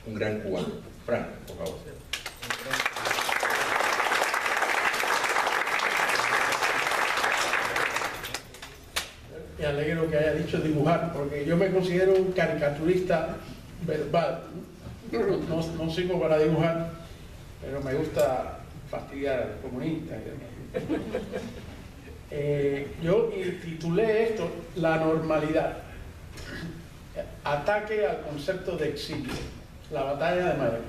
un gran cubano. Frank, por favor. Me alegro que haya dicho dibujar, porque yo me considero un caricaturista verbal. No sirvo para dibujar, pero me gusta fastidiar a los comunistas. Yo titulé esto La normalidad. Ataque al concepto de exilio. La batalla de Madrid.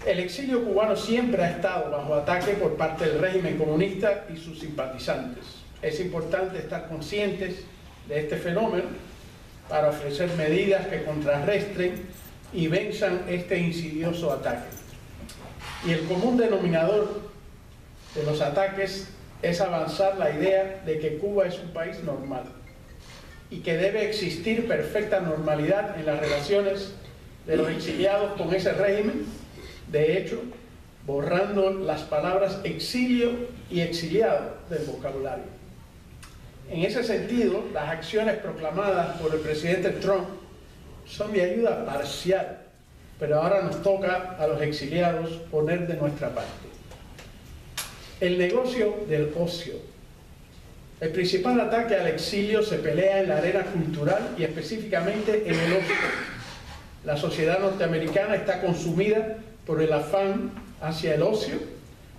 El exilio cubano siempre ha estado bajo ataque por parte del régimen comunista y sus simpatizantes. Es importante estar conscientes de este fenómeno para ofrecer medidas que contrarresten y venzan este insidioso ataque. Y el común denominador de los ataques es avanzar la idea de que Cuba es un país normal y que debe existir perfecta normalidad en las relaciones de los exiliados con ese régimen, de hecho, borrando las palabras exilio y exiliado del vocabulario. En ese sentido, las acciones proclamadas por el presidente Trump son de ayuda parcial, pero ahora nos toca a los exiliados poner de nuestra parte. El negocio del ocio. El principal ataque al exilio se pelea en la arena cultural y específicamente en el ocio. La sociedad norteamericana está consumida por el afán hacia el ocio.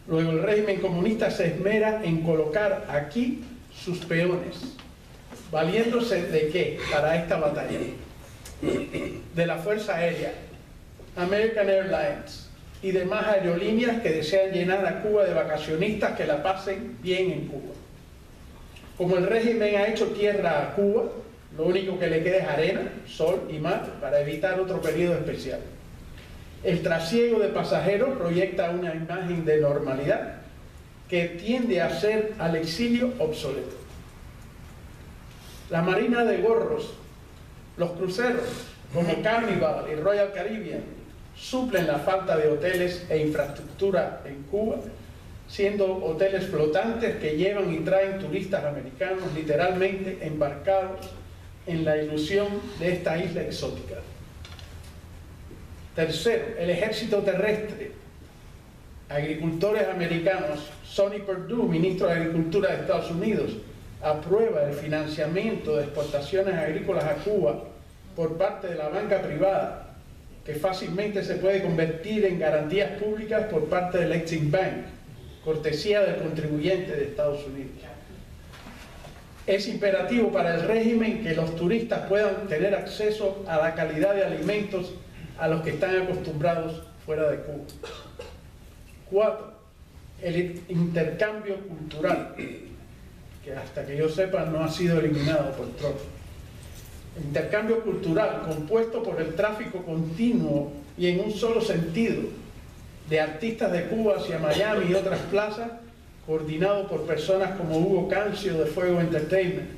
Luego el régimen comunista se esmera en colocar aquí sus peones. ¿Valiéndose de qué para esta batalla? De la Fuerza Aérea, American Airlines y demás aerolíneas que desean llenar a Cuba de vacacionistas que la pasen bien en Cuba. Como el régimen ha hecho tierra a Cuba, lo único que le queda es arena, sol y mar para evitar otro periodo especial. El trasiego de pasajeros proyecta una imagen de normalidad que tiende a hacer al exilio obsoleto. La Marina de gorros, los cruceros como Carnival y Royal Caribbean suplen la falta de hoteles e infraestructura en Cuba, siendo hoteles flotantes que llevan y traen turistas americanos literalmente embarcados en la ilusión de esta isla exótica. Tercero, el ejército terrestre. Agricultores americanos, Sonny Perdue, ministro de Agricultura de Estados Unidos, aprueba el financiamiento de exportaciones agrícolas a Cuba por parte de la banca privada, que fácilmente se puede convertir en garantías públicas por parte del Exim Bank, cortesía del contribuyente de Estados Unidos. Es imperativo para el régimen que los turistas puedan tener acceso a la calidad de alimentos a los que están acostumbrados fuera de Cuba. 4. El intercambio cultural, que hasta que yo sepa no ha sido eliminado por Trump. El intercambio cultural compuesto por el tráfico continuo y en un solo sentido de artistas de Cuba hacia Miami y otras plazas, coordinado por personas como Hugo Cancio de Fuego Entertainment.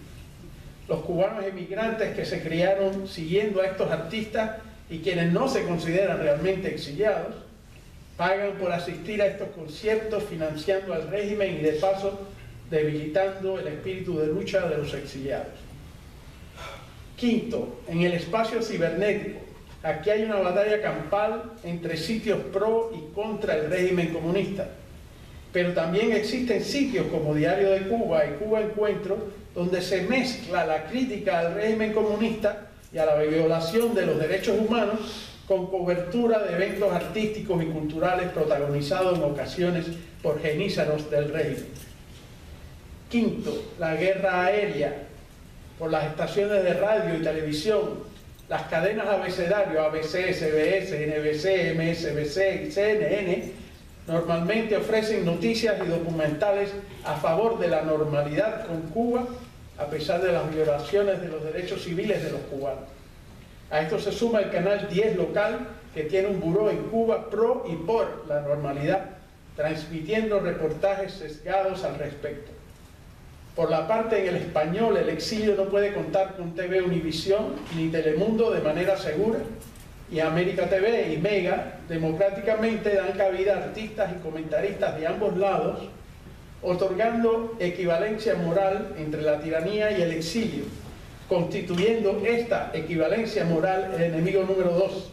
Los cubanos emigrantes que se criaron siguiendo a estos artistas y quienes no se consideran realmente exiliados, pagan por asistir a estos conciertos financiando al régimen y de paso debilitando el espíritu de lucha de los exiliados. Quinto, en el espacio cibernético. Aquí hay una batalla campal entre sitios pro y contra el régimen comunista. Pero también existen sitios como Diario de Cuba y Cuba Encuentro, donde se mezcla la crítica al régimen comunista y a la violación de los derechos humanos con cobertura de eventos artísticos y culturales protagonizados en ocasiones por genízaros del régimen. Quinto, la guerra aérea por las estaciones de radio y televisión. Las cadenas abecedario, ABC, CBS, NBC, MSNBC y CNN, normalmente ofrecen noticias y documentales a favor de la normalidad con Cuba, a pesar de las violaciones de los derechos civiles de los cubanos. A esto se suma el canal 10 local, que tiene un buró en Cuba pro y por la normalidad, transmitiendo reportajes sesgados al respecto. Por la parte, en el español, el exilio no puede contar con TV Univisión ni Telemundo de manera segura, y América TV y Mega democráticamente dan cabida a artistas y comentaristas de ambos lados, otorgando equivalencia moral entre la tiranía y el exilio, constituyendo esta equivalencia moral el enemigo número 2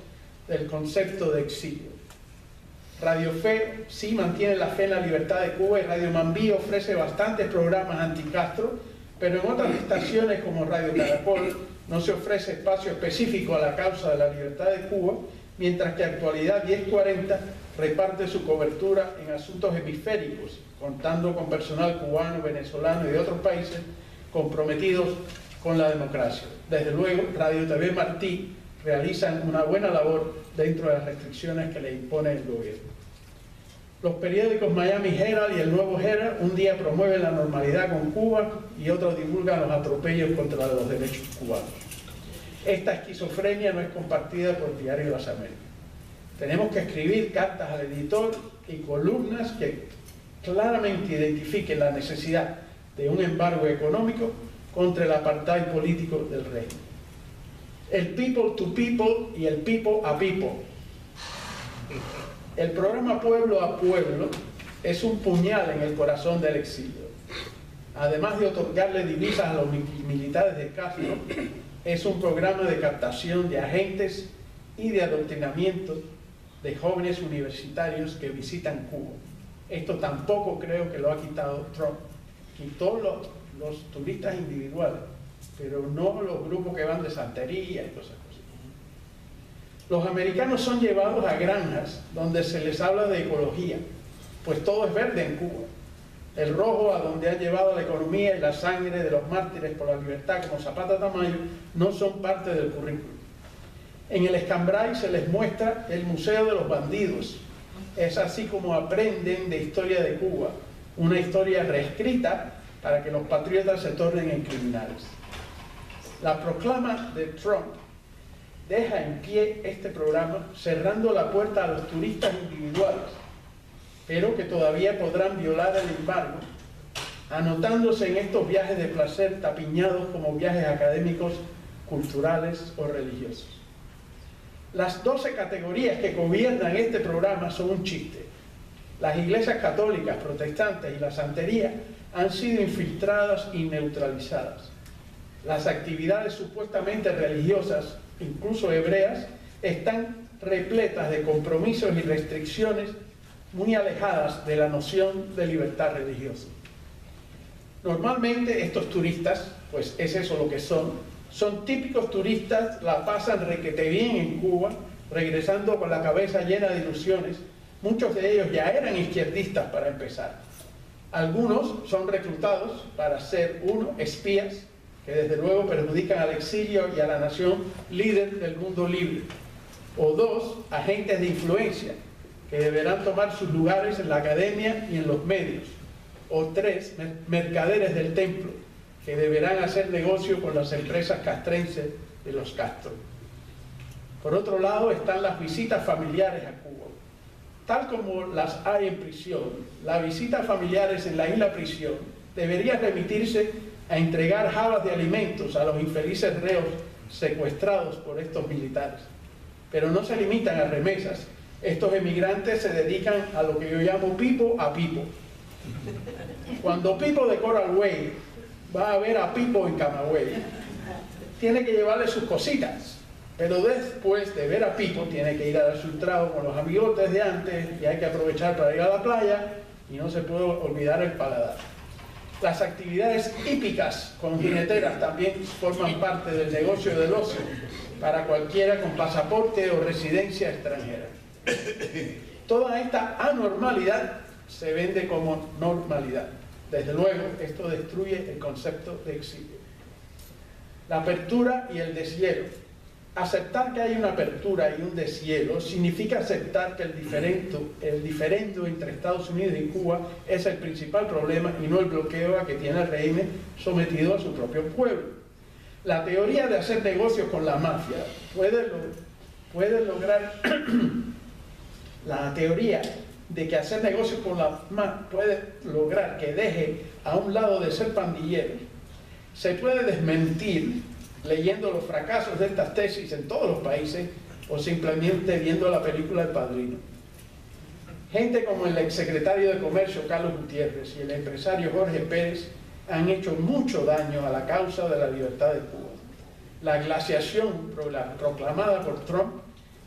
del concepto de exilio. Radio Fe sí mantiene la fe en la libertad de Cuba y Radio Mambí ofrece bastantes programas anti-Castro, pero en otras estaciones como Radio Caracol no se ofrece espacio específico a la causa de la libertad de Cuba, mientras que Actualidad 1040 reparte su cobertura en asuntos hemisféricos, contando con personal cubano, venezolano y de otros países comprometidos con la democracia. Desde luego, Radio TV Martí realizan una buena labor dentro de las restricciones que le impone el gobierno. Los periódicos Miami Herald y el Nuevo Herald un día promueven la normalidad con Cuba y otros divulgan los atropellos contra los derechos cubanos. Esta esquizofrenia no es compartida por el Diario de las Américas. Tenemos que escribir cartas al editor y columnas que claramente identifiquen la necesidad de un embargo económico contra el apartheid político del régimen. El people to people y el people a people. El programa Pueblo a Pueblo es un puñal en el corazón del exilio. Además de otorgarle divisas a los militares de Castro, es un programa de captación de agentes y de adoctrinamiento de jóvenes universitarios que visitan Cuba. Esto tampoco creo que lo ha quitado Trump. Quitó los turistas individuales, pero no los grupos que van de santería y cosas así. Los americanos son llevados a granjas donde se les habla de ecología, pues todo es verde en Cuba. El rojo, a donde han llevado la economía y la sangre de los mártires por la libertad como Zapata Tamayo, no son parte del currículum. En el Escambray se les muestra el Museo de los Bandidos. Es así como aprenden de historia de Cuba, una historia reescrita para que los patriotas se tornen en criminales. La proclama de Trump deja en pie este programa, cerrando la puerta a los turistas individuales, pero que todavía podrán violar el embargo, anotándose en estos viajes de placer tapiñados como viajes académicos, culturales o religiosos. Las 12 categorías que gobiernan este programa son un chiste. Las iglesias católicas, protestantes y la santería han sido infiltradas y neutralizadas. Las actividades supuestamente religiosas, incluso hebreas, están repletas de compromisos y restricciones muy alejadas de la noción de libertad religiosa. Normalmente estos turistas, pues es eso lo que son típicos turistas, la pasan requete bien en Cuba, regresando con la cabeza llena de ilusiones. Muchos de ellos ya eran izquierdistas para empezar. Algunos son reclutados para ser, uno, espías, que desde luego perjudican al exilio y a la nación líder del mundo libre. O dos, agentes de influencia, que deberán tomar sus lugares en la academia y en los medios. O tres, mercaderes del templo, que deberán hacer negocio con las empresas castrenses de los Castro. Por otro lado están las visitas familiares a Cuba. Tal como las hay en prisión, las visitas familiares en la isla prisión debería remitirse a entregar jabas de alimentos a los infelices reos secuestrados por estos militares. Pero no se limitan a remesas. Estos emigrantes se dedican a lo que yo llamo pipo a pipo. Cuando Pipo de Coral Way va a ver a Pipo en Camagüey, tiene que llevarle sus cositas, pero después de ver a Pipo tiene que ir a darse un trago con los amigotes de antes y hay que aprovechar para ir a la playa y no se puede olvidar el paladar. Las actividades hípicas con jineteras también forman parte del negocio del ocio para cualquiera con pasaporte o residencia extranjera. Toda esta anormalidad se vende como normalidad. Desde luego, esto destruye el concepto de exilio. La apertura y el deshielo. Aceptar que hay una apertura y un deshielo significa aceptar que el diferendo entre Estados Unidos y Cuba es el principal problema y no el bloqueo a que tiene el régimen sometido a su propio pueblo. La teoría de hacer negocios con la mafia puede lograr la teoría de que hacer negocios con la mafia puede lograr que deje a un lado de ser pandillero. Se puede desmentir leyendo los fracasos de estas tesis en todos los países o simplemente viendo la película El Padrino. Gente como el exsecretario de Comercio Carlos Gutiérrez y el empresario Jorge Pérez han hecho mucho daño a la causa de la libertad de Cuba. La glaciación proclamada por Trump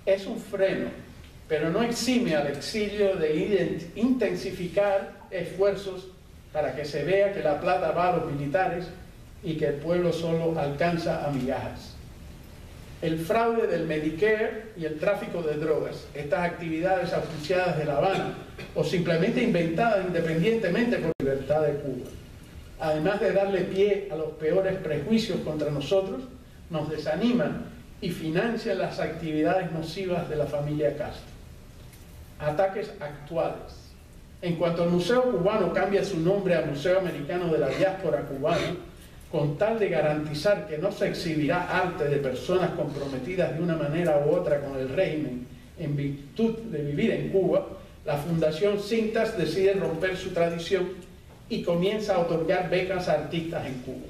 Es un freno, pero no exime al exilio de intensificar esfuerzos para que se vea que la plata va a los militares y que el pueblo solo alcanza a migajas. El fraude del Medicare y el tráfico de drogas, estas actividades auspiciadas de La Habana o simplemente inventadas independientemente por la libertad de Cuba, además de darle pie a los peores prejuicios contra nosotros, nos desaniman y financian las actividades nocivas de la familia Castro. Ataques actuales. En cuanto el Museo Cubano cambia su nombre a Museo Americano de la Diáspora Cubana, con tal de garantizar que no se exhibirá arte de personas comprometidas de una manera u otra con el régimen en virtud de vivir en Cuba, la Fundación Cintas decide romper su tradición y comienza a otorgar becas a artistas en Cuba.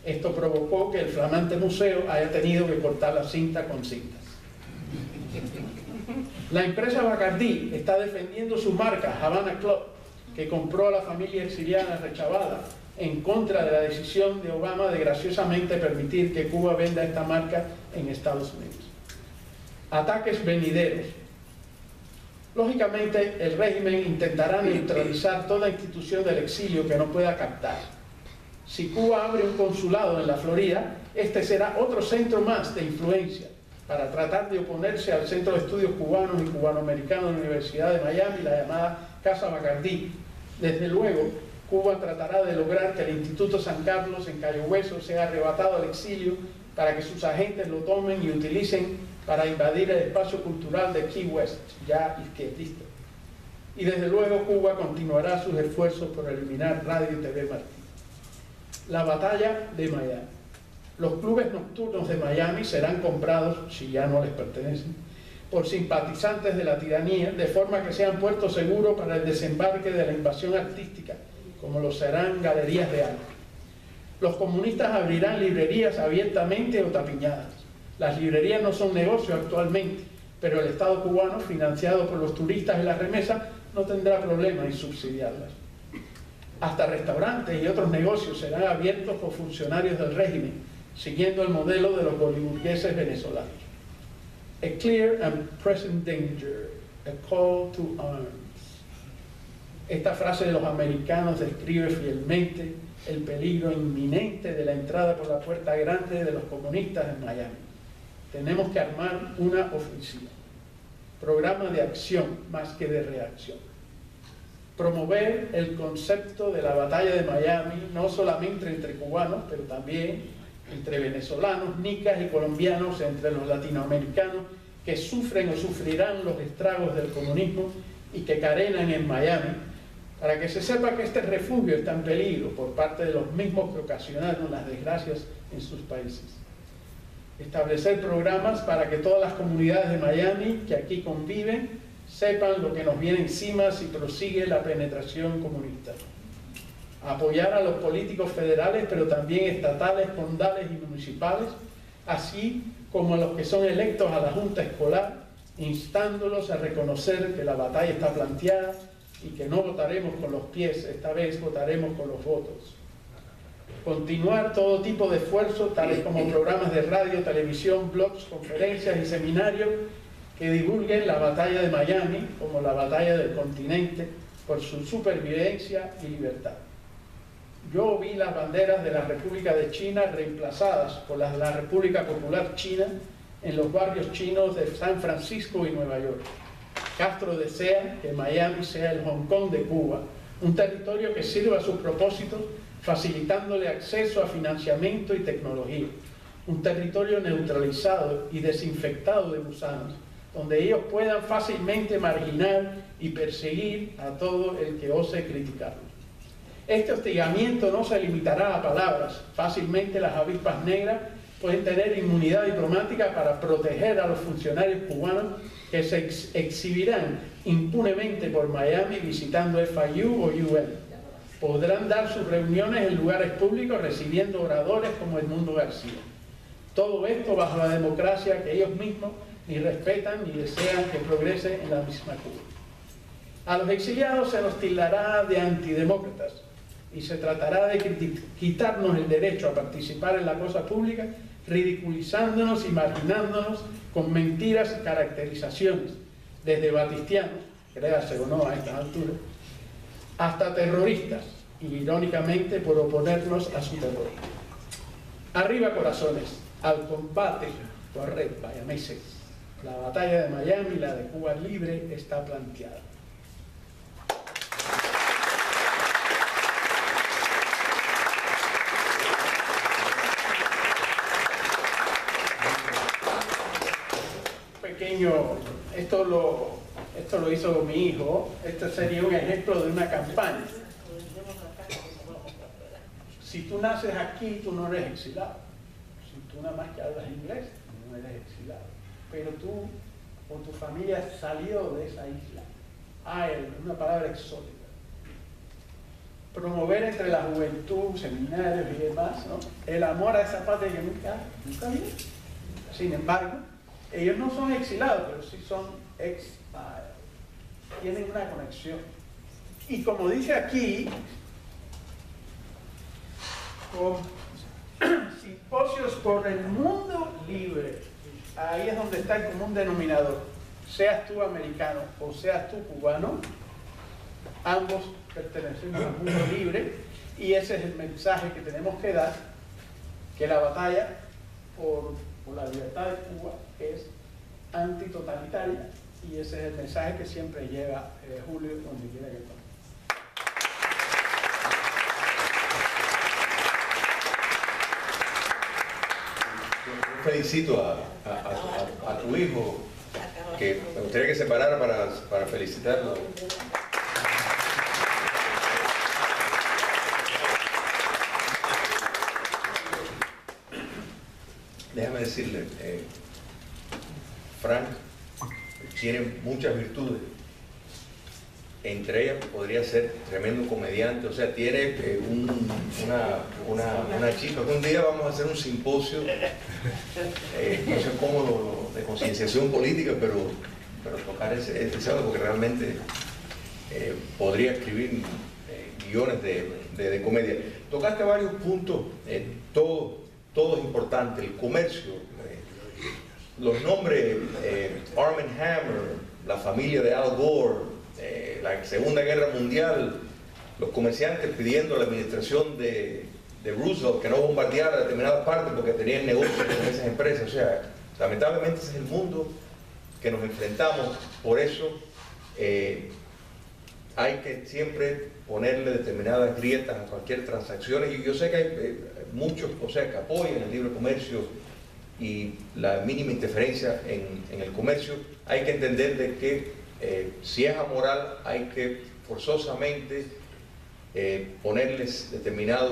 Esto provocó que el flamante museo haya tenido que cortar la cinta con cintas. La empresa Bacardí está defendiendo su marca Havana Club, que compró a la familia exiliana Rechavada en contra de la decisión de Obama de graciosamente permitir que Cuba venda esta marca en Estados Unidos. Ataques venideros. Lógicamente, el régimen intentará neutralizar toda institución del exilio que no pueda captar. Si Cuba abre un consulado en la Florida, este será otro centro más de influencia para tratar de oponerse al Centro de Estudios Cubanos y Cubanoamericanos de la Universidad de Miami, la llamada Casa Bacardí. Desde luego, Cuba tratará de lograr que el Instituto San Carlos en Cayo Hueso sea arrebatado al exilio para que sus agentes lo tomen y utilicen para invadir el espacio cultural de Key West, ya izquierdista. Y desde luego Cuba continuará sus esfuerzos por eliminar Radio y TV Martí. La batalla de Miami. Los clubes nocturnos de Miami serán comprados, si ya no les pertenecen, por simpatizantes de la tiranía, de forma que sean puerto seguro para el desembarque de la invasión artística, como lo serán galerías de arte. Los comunistas abrirán librerías abiertamente o tapiñadas. Las librerías no son negocio actualmente, pero el Estado cubano, financiado por los turistas y las remesas, no tendrá problema en subsidiarlas. Hasta restaurantes y otros negocios serán abiertos por funcionarios del régimen, siguiendo el modelo de los boliburgueses venezolanos. A clear and present danger, a call to arms. Esta frase de los americanos describe fielmente el peligro inminente de la entrada por la puerta grande de los comunistas en Miami. Tenemos que armar una ofensiva. Programa de acción más que de reacción. Promover el concepto de la batalla de Miami, no solamente entre cubanos, pero también entre venezolanos, nicas y colombianos, entre los latinoamericanos que sufren o sufrirán los estragos del comunismo y que carenan en Miami, para que se sepa que este refugio está en peligro por parte de los mismos que ocasionaron las desgracias en sus países. Establecer programas para que todas las comunidades de Miami que aquí conviven sepan lo que nos viene encima si prosigue la penetración comunista. Apoyar a los políticos federales, pero también estatales, condales y municipales, así como a los que son electos a la Junta Escolar, instándolos a reconocer que la batalla está planteada y que no votaremos con los pies, esta vez votaremos con los votos. Continuar todo tipo de esfuerzos, tales como programas de radio, televisión, blogs, conferencias y seminarios que divulguen la batalla de Miami como la batalla del continente por su supervivencia y libertad. Yo vi las banderas de la República de China reemplazadas por las de la República Popular China en los barrios chinos de San Francisco y Nueva York. Castro desea que Miami sea el Hong Kong de Cuba, un territorio que sirva a sus propósitos, facilitándole acceso a financiamiento y tecnología. Un territorio neutralizado y desinfectado de gusanos, donde ellos puedan fácilmente marginar y perseguir a todo el que ose criticarlo. Este hostigamiento no se limitará a palabras. Fácilmente las avispas negras pueden tener inmunidad diplomática para proteger a los funcionarios cubanos que se exhibirán impunemente por Miami visitando FIU o UN. Podrán dar sus reuniones en lugares públicos recibiendo oradores como Edmundo García. Todo esto bajo la democracia que ellos mismos ni respetan ni desean que progrese en la misma Cuba. A los exiliados se nos tildará de antidemócratas y se tratará de quitarnos el derecho a participar en la cosa pública ridiculizándonos y marginándonos con mentiras y caracterizaciones, desde batistianos, créase o no a estas alturas, hasta terroristas, y irónicamente por oponernos a su terror. Arriba corazones, al combate, corred, vayameses. La batalla de Miami, la de Cuba libre, está planteada. Esto lo hizo mi hijo. Este sería un ejemplo de una campaña. Si tú naces aquí, tú no eres exilado. Si tú nada más que hablas inglés, no eres exilado. Pero tú o tu familia salió de esa isla. Una palabra exótica. Promover entre la juventud, seminarios y demás, ¿no?, el amor a esa patria que nunca viene. Sin embargo, ellos no son exilados, pero sí son tienen una conexión. Y como dice aquí, con simposios por el mundo libre, ahí es donde está el común denominador. Seas tú americano o seas tú cubano, ambos pertenecemos al mundo libre, y ese es el mensaje que tenemos que dar, que la batalla por la libertad de Cuba es antitotalitaria, y ese es el mensaje que siempre lleva Julio donde quiera que vaya. Felicito a tu hijo, que me gustaría que se parara para felicitarlo. Déjame decirle, Frank tiene muchas virtudes. Entre ellas podría ser tremendo comediante, o sea, tiene una chispa. Un día vamos a hacer un simposio, no sé cómo, de concienciación política, pero tocar ese tema, porque realmente podría escribir guiones de comedia. Tocaste varios puntos, todos importantes: el comercio, los nombres, Arm & Hammer, la familia de Al Gore, la Segunda Guerra Mundial, los comerciantes pidiendo a la administración de Roosevelt que no bombardeara determinadas partes porque tenían negocios con esas empresas. O sea, lamentablemente ese es el mundo que nos enfrentamos. Por eso hay que siempre ponerle determinadas grietas a cualquier transacción, y yo sé que hay muchos, o sea, que apoyan el libre comercio y la mínima interferencia en el comercio. Hay que entender de que si es amoral, hay que forzosamente ponerles determinadas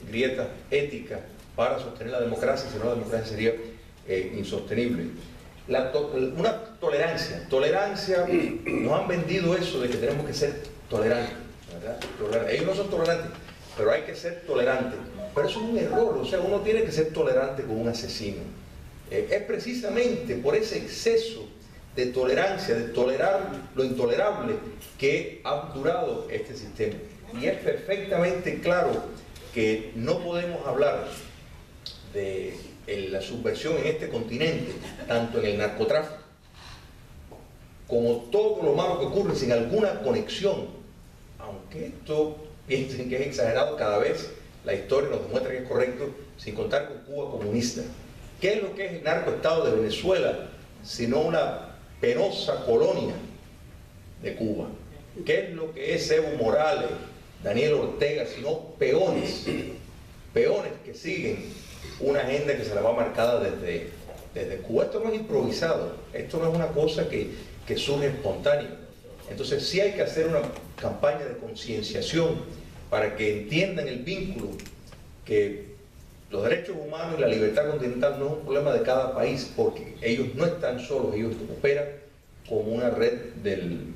grietas éticas para sostener la democracia, si no la democracia sería insostenible. Una tolerancia, nos han vendido eso de que tenemos que ser tolerantes, ¿verdad? Ellos no son tolerantes, pero hay que ser tolerantes. Pero eso es un error, o sea, uno tiene que ser tolerante con un asesino. Es precisamente por ese exceso de tolerancia, de tolerar lo intolerable, que ha durado este sistema. Y es perfectamente claro que no podemos hablar de la subversión en este continente, tanto en el narcotráfico como todo lo malo que ocurre, sin alguna conexión, aunque esto piensen que es exagerado. Cada vez la historia nos demuestra que es correcto, sin contar con Cuba comunista. ¿Qué es lo que es el narcoestado de Venezuela, sino una penosa colonia de Cuba? ¿Qué es lo que es Evo Morales, Daniel Ortega, sino peones que siguen una agenda que se la va marcada desde Cuba? Esto no es improvisado, esto no es una cosa que surge espontánea. Entonces sí hay que hacer una campaña de concienciación para que entiendan el vínculo, que los derechos humanos y la libertad continental no es un problema de cada país, porque ellos no están solos, ellos operan como una red del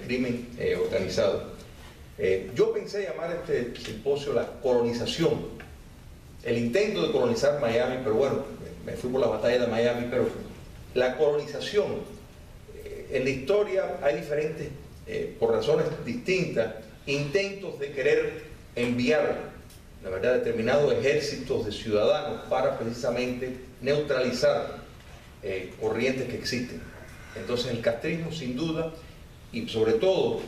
crimen organizado. Yo pensé llamar a este simposio la colonización, el intento de colonizar Miami, pero bueno, me fui por la batalla de Miami. Pero la colonización, en la historia hay diferentes, por razones distintas, intentos de querer enviar la verdad, determinados ejércitos de ciudadanos para precisamente neutralizar corrientes que existen. Entonces el castrismo, sin duda, y sobre todo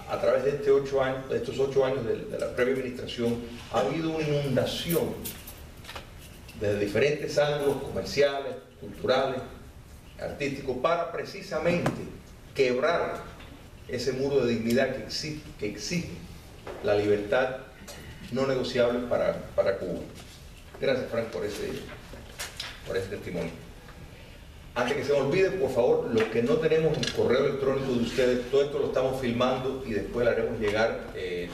a través de estos 8 años de la previa administración, ha habido una inundación desde diferentes ángulos comerciales, culturales, artísticos, para precisamente quebrar ese muro de dignidad que exige la libertad no negociable para Cuba. Gracias, Frank, por ese testimonio. Antes que se me olvide, por favor, los que no tenemos el correo electrónico de ustedes, todo esto lo estamos filmando y después le haremos llegar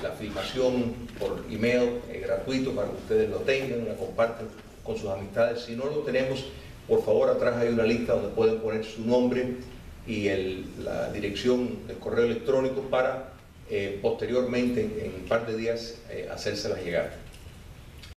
la filmación por email gratuito para que ustedes lo tengan, la compartan con sus amistades. Si no lo tenemos, por favor, atrás hay una lista donde pueden poner su nombre y la dirección del correo electrónico para posteriormente, en un par de días, hacérselas llegar.